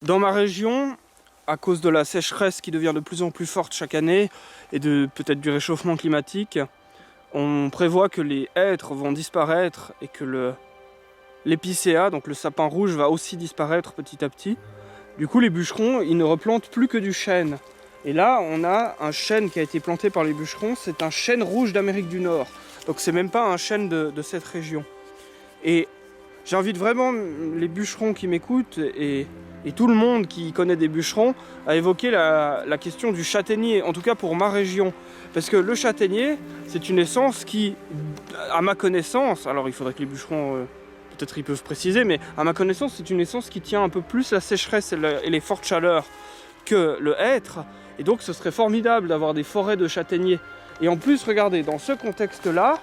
Dans ma région, à cause de la sécheresse qui devient de plus en plus forte chaque année et de peut-être du réchauffement climatique, on prévoit que les hêtres vont disparaître et que l'épicéa, donc le sapin rouge, va aussi disparaître petit à petit. Du coup, les bûcherons, ils ne replantent plus que du chêne. Et là, on a un chêne qui a été planté par les bûcherons, c'est un chêne rouge d'Amérique du Nord. Donc c'est même pas un chêne de cette région. Et j'invite vraiment les bûcherons qui m'écoutent et tout le monde qui connaît des bûcherons à évoquer la question du châtaignier, en tout cas pour ma région. Parce que le châtaignier, c'est une essence qui, à ma connaissance, alors il faudrait que les bûcherons, peut-être ils peuvent préciser, mais à ma connaissance, c'est une essence qui tient un peu plus la sécheresse et les fortes chaleurs que le hêtre. Et donc ce serait formidable d'avoir des forêts de châtaigniers. Et en plus, regardez, dans ce contexte-là,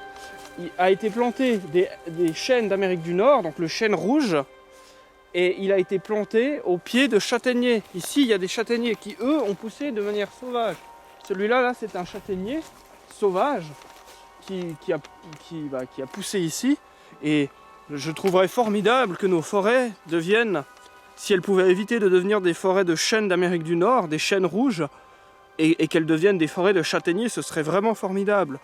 il a été planté des chênes d'Amérique du Nord, donc le chêne rouge, et il a été planté au pied de châtaigniers. Ici, il y a des châtaigniers qui, eux, ont poussé de manière sauvage. Celui-là, là, c'est un châtaignier sauvage qui a poussé ici. Et je trouverais formidable que nos forêts deviennent, si elles pouvaient éviter de devenir des forêts de chênes d'Amérique du Nord, des chênes rouges, et qu'elles deviennent des forêts de châtaigniers, ce serait vraiment formidable.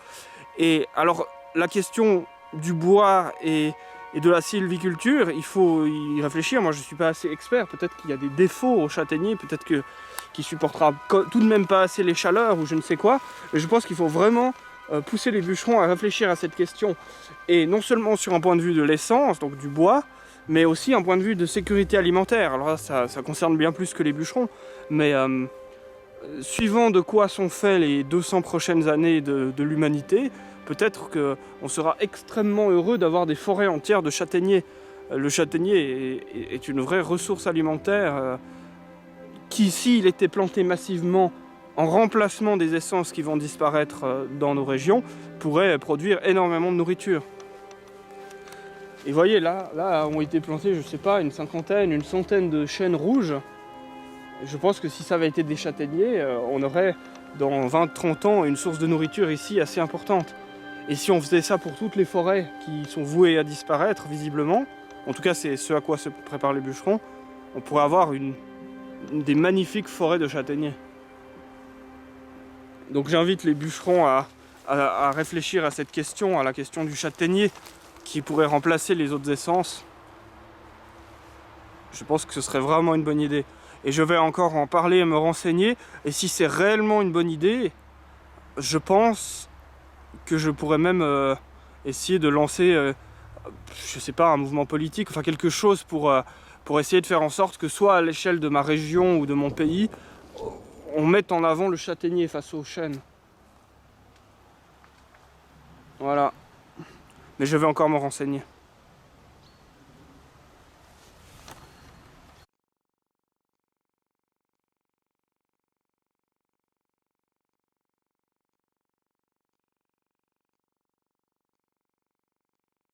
Et alors, la question du bois et de la sylviculture, il faut y réfléchir. Moi, je ne suis pas assez expert. Peut-être qu'il y a des défauts au châtaignier, peut-être qu'il ne supportera tout de même pas assez les chaleurs ou je ne sais quoi. Mais je pense qu'il faut vraiment pousser les bûcherons à réfléchir à cette question. Et non seulement sur un point de vue de l'essence, donc du bois, mais aussi un point de vue de sécurité alimentaire. Alors là, ça concerne bien plus que les bûcherons. Mais suivant de quoi sont faits les 200 prochaines années de l'humanité, peut-être qu'on sera extrêmement heureux d'avoir des forêts entières de châtaigniers. Le châtaignier est une vraie ressource alimentaire qui, s'il était planté massivement en remplacement des essences qui vont disparaître dans nos régions, pourrait produire énormément de nourriture. Et vous voyez, là ont été plantés, je sais pas, une cinquantaine, une centaine de chênes rouges. Je pense que si ça avait été des châtaigniers, on aurait dans 20-30 ans une source de nourriture ici assez importante. Et si on faisait ça pour toutes les forêts qui sont vouées à disparaître visiblement, en tout cas c'est ce à quoi se préparent les bûcherons, on pourrait avoir des magnifiques forêts de châtaigniers. Donc j'invite les bûcherons à réfléchir à cette question, à la question du châtaignier qui pourrait remplacer les autres essences. Je pense que ce serait vraiment une bonne idée. Et je vais encore en parler et me renseigner. Et si c'est réellement une bonne idée, je pense que je pourrais même essayer de lancer, je sais pas, un mouvement politique, enfin quelque chose pour essayer de faire en sorte que soit à l'échelle de ma région ou de mon pays, on mette en avant le châtaignier face au chêne. Voilà. Mais je vais encore me renseigner.